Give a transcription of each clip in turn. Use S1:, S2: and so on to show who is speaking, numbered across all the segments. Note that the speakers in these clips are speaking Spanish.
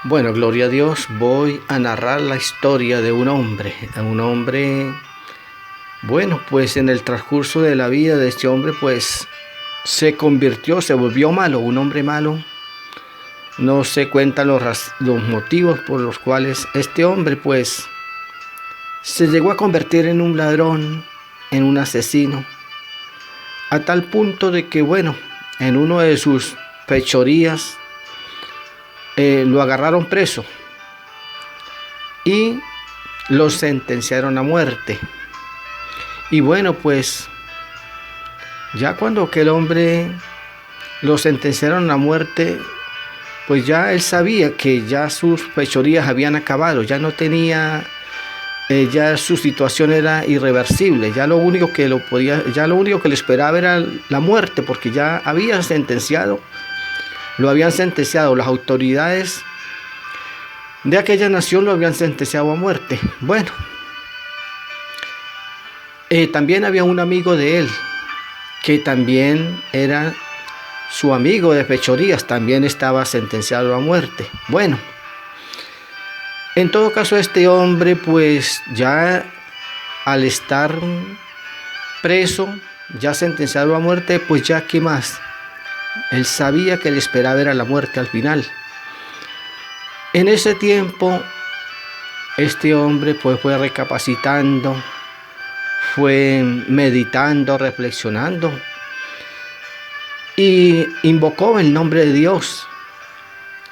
S1: Bueno, gloria a Dios, voy a narrar la historia de un hombre. Bueno, pues en el transcurso de la vida de este hombre, pues se volvió malo, un hombre malo. No se cuentan los motivos por los cuales este hombre, pues, se llegó a convertir en un ladrón, en un asesino, a tal punto de que, bueno, en uno de sus fechorías, lo agarraron preso y lo sentenciaron a muerte. Y bueno, pues ya cuando aquel hombre lo sentenciaron a muerte, pues ya él sabía que ya sus fechorías habían acabado, ya no tenía, ya su situación era irreversible, ya lo único que le esperaba era la muerte, porque ya lo habían sentenciado, las autoridades de aquella nación lo habían sentenciado a muerte. Bueno, también había un amigo de él, que también era su amigo de fechorías, también estaba sentenciado a muerte. Bueno, en todo caso este hombre, pues ya al estar preso, ya sentenciado a muerte, pues ya qué más. Él sabía que le esperaba era la muerte al final. En ese tiempo, este hombre pues fue recapacitando, fue meditando, reflexionando y invocó el nombre de Dios.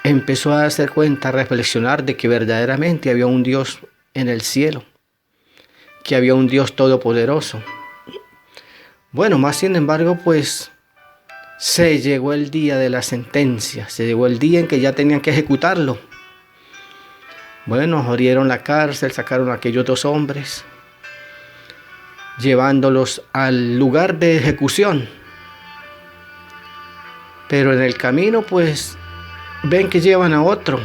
S1: Empezó a hacer cuenta, a reflexionar de que verdaderamente había un Dios en el cielo, que había un Dios todopoderoso. Bueno, más sin embargo, pues se llegó el día de la sentencia, se llegó el día en que ya tenían que ejecutarlo. Bueno, abrieron la cárcel, sacaron a aquellos dos hombres, llevándolos al lugar de ejecución. Pero en el camino, pues, ven que llevan a otro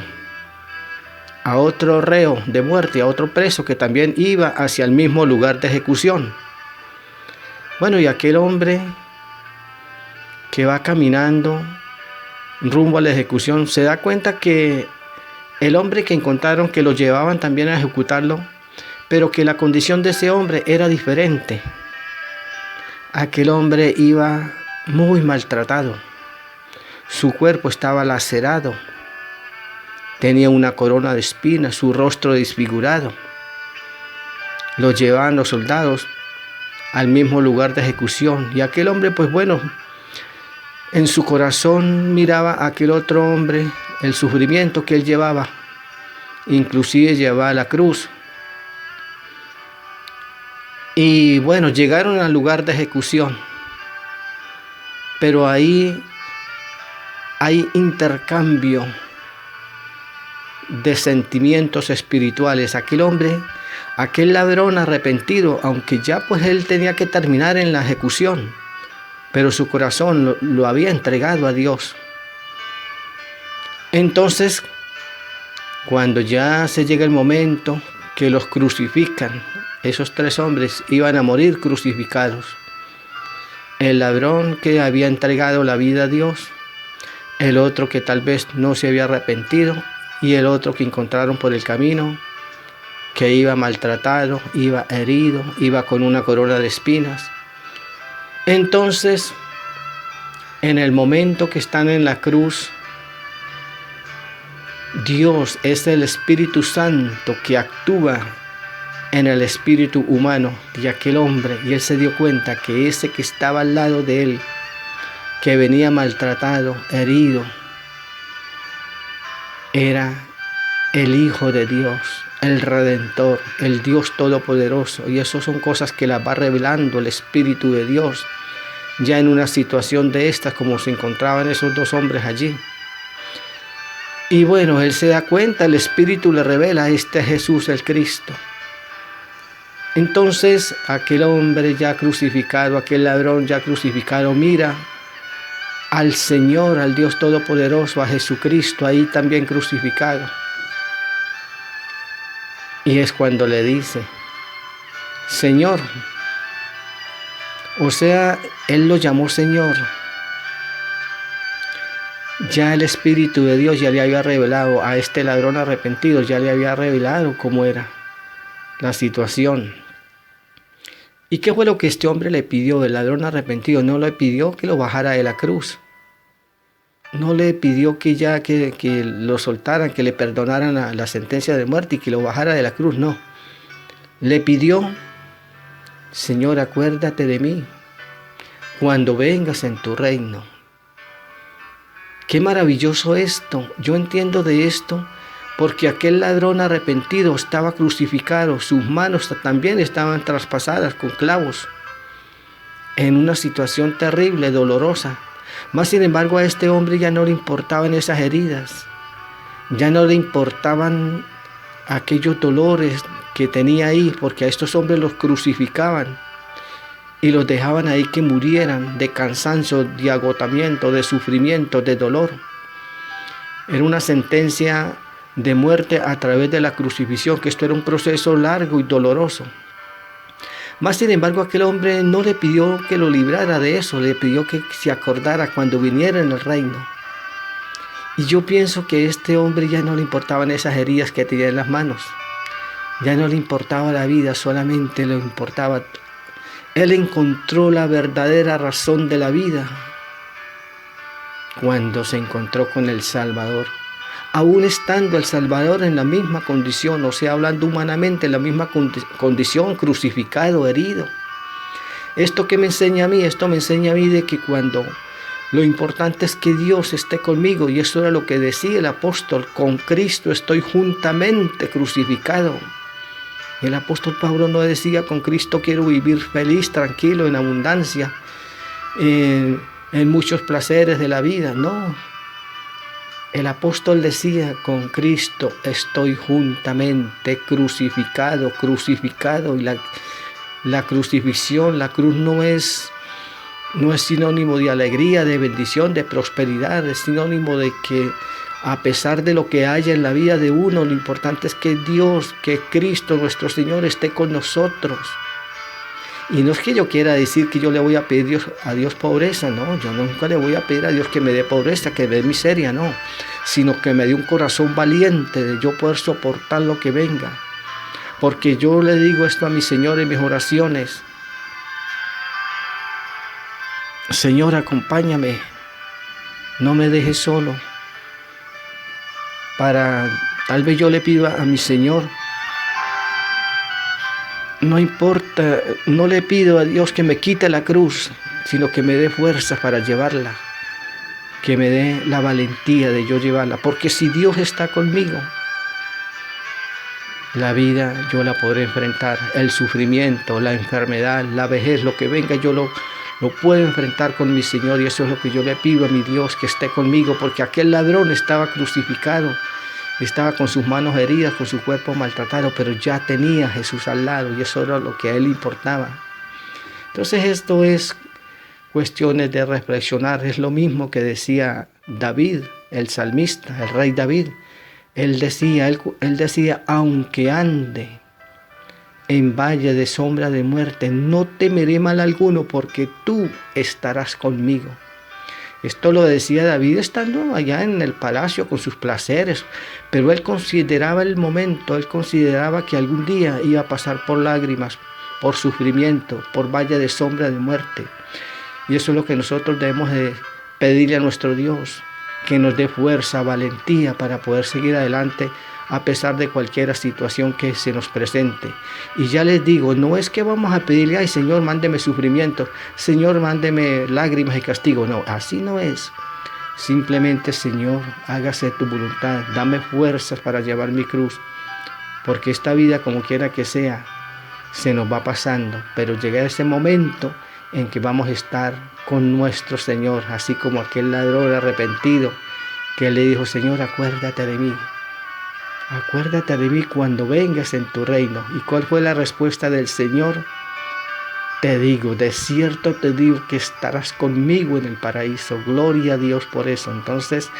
S1: reo de muerte, a otro preso que también iba hacia el mismo lugar de ejecución. Bueno, y aquel hombre que va caminando rumbo a la ejecución se da cuenta que el hombre que encontraron, que lo llevaban también a ejecutarlo, pero que la condición de ese hombre era diferente. Aquel hombre iba muy maltratado. Su cuerpo estaba lacerado. Tenía una corona de espinas, su rostro desfigurado. Lo llevaban los soldados al mismo lugar de ejecución. Y aquel hombre, pues bueno, en su corazón miraba a aquel otro hombre, el sufrimiento que él llevaba. Inclusive llevaba la cruz. Y bueno, llegaron al lugar de ejecución. Pero ahí hay intercambio de sentimientos espirituales. Aquel hombre, aquel ladrón arrepentido, aunque ya pues él tenía que terminar en la ejecución, pero su corazón lo había entregado a Dios. Entonces, cuando ya se llega el momento que los crucifican, esos tres hombres iban a morir crucificados. El ladrón que había entregado la vida a Dios, el otro que tal vez no se había arrepentido y el otro que encontraron por el camino, que iba maltratado, iba herido, iba con una corona de espinas. Entonces, en el momento que están en la cruz, Dios es el Espíritu Santo que actúa en el espíritu humano de aquel hombre, y él se dio cuenta que ese que estaba al lado de él, que venía maltratado, herido, era el Hijo de Dios, el Redentor, el Dios Todopoderoso. Y eso son cosas que las va revelando el Espíritu de Dios ya en una situación de estas, como se encontraban esos dos hombres allí. Y bueno, él se da cuenta, el Espíritu le revela: este es Jesús el Cristo. Entonces aquel hombre ya crucificado, aquel ladrón ya crucificado, mira al Señor, al Dios Todopoderoso, a Jesucristo ahí también crucificado. Y es cuando le dice: Señor. O sea, él lo llamó Señor. Ya el Espíritu de Dios ya le había revelado a este ladrón arrepentido, ya le había revelado cómo era la situación. ¿Y qué fue lo que este hombre le pidió? El ladrón arrepentido no le pidió que lo bajara de la cruz. No le pidió que lo soltaran, que le perdonaran la sentencia de muerte y que lo bajara de la cruz, no. Le pidió: Señor, acuérdate de mí cuando vengas en tu reino. Qué maravilloso esto. Yo entiendo de esto porque aquel ladrón arrepentido estaba crucificado, sus manos también estaban traspasadas con clavos, en una situación terrible, dolorosa. Mas sin embargo a este hombre ya no le importaban esas heridas, ya no le importaban aquellos dolores que tenía ahí, porque a estos hombres los crucificaban y los dejaban ahí que murieran de cansancio, de agotamiento, de sufrimiento, de dolor. Era una sentencia de muerte a través de la crucifixión, que esto era un proceso largo y doloroso. Mas sin embargo aquel hombre no le pidió que lo librara de eso, le pidió que se acordara cuando viniera en el reino. Y yo pienso que a este hombre ya no le importaban esas heridas que tenía en las manos, ya no le importaba la vida, solamente le importaba. Él encontró la verdadera razón de la vida cuando se encontró con el Salvador. Aún estando el Salvador en la misma condición, o sea, hablando humanamente, en la misma condición, crucificado, herido. ¿Esto qué me enseña a mí? Esto me enseña a mí de que cuando lo importante es que Dios esté conmigo, y eso era lo que decía el apóstol: con Cristo estoy juntamente crucificado. El apóstol Pablo no decía: con Cristo quiero vivir feliz, tranquilo, en abundancia, en muchos placeres de la vida. No. El apóstol decía: con Cristo estoy juntamente crucificado. Y la crucifixión, la cruz no es sinónimo de alegría, de bendición, de prosperidad. Es sinónimo de que a pesar de lo que haya en la vida de uno, lo importante es que Dios, que Cristo nuestro Señor esté con nosotros. Y no es que yo quiera decir que yo le voy a pedir a Dios pobreza, no, yo nunca le voy a pedir a Dios que me dé pobreza, que me dé miseria, no, sino que me dé un corazón valiente de yo poder soportar lo que venga. Porque yo le digo esto a mi Señor en mis oraciones: Señor, acompáñame, no me dejes solo. Tal vez yo le pido a mi Señor, no importa, no le pido a Dios que me quite la cruz, sino que me dé fuerza para llevarla, que me dé la valentía de yo llevarla, porque si Dios está conmigo, la vida yo la podré enfrentar, el sufrimiento, la enfermedad, la vejez, lo que venga, yo lo puedo enfrentar con mi Señor. Y eso es lo que yo le pido a mi Dios, que esté conmigo, porque aquel ladrón estaba crucificado, estaba con sus manos heridas, con su cuerpo maltratado, pero ya tenía a Jesús al lado, y eso era lo que a él importaba. Entonces esto es cuestiones de reflexionar. Es lo mismo que decía David, el salmista, el rey David. Él decía: aunque ande en valle de sombra de muerte, no temeré mal alguno, porque tú estarás conmigo. Esto lo decía David estando allá en el palacio con sus placeres, pero él consideraba el momento, él consideraba que algún día iba a pasar por lágrimas, por sufrimiento, por valle de sombra de muerte. Y eso es lo que nosotros debemos de pedirle a nuestro Dios, que nos dé fuerza, valentía para poder seguir adelante a pesar de cualquier situación que se nos presente. Y ya les digo, no es que vamos a pedirle: ay Señor, mándeme sufrimiento, Señor, mándeme lágrimas y castigo. No, así no es. Simplemente: Señor, hágase tu voluntad, dame fuerzas para llevar mi cruz, porque esta vida, como quiera que sea, se nos va pasando, pero llega ese momento en que vamos a estar con nuestro Señor, así como aquel ladrón arrepentido que le dijo: Señor, acuérdate de mí cuando vengas en tu reino. ¿Y cuál fue la respuesta del Señor? Te digo, de cierto te digo que estarás conmigo en el paraíso. Gloria a Dios por eso. Entonces,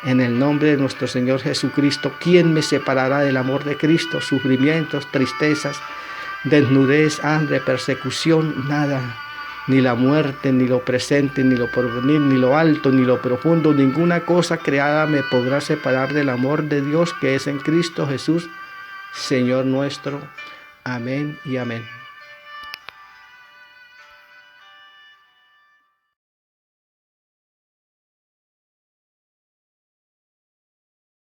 S1: en el nombre de nuestro Señor Jesucristo, ¿quién me separará del amor de Cristo? Sufrimientos, tristezas, desnudez, hambre, persecución, nada. ni la muerte, ni lo presente, ni lo porvenir, ni lo alto, ni lo profundo, ninguna cosa creada me podrá separar del amor de Dios que es en Cristo Jesús, Señor nuestro. Amén y amén.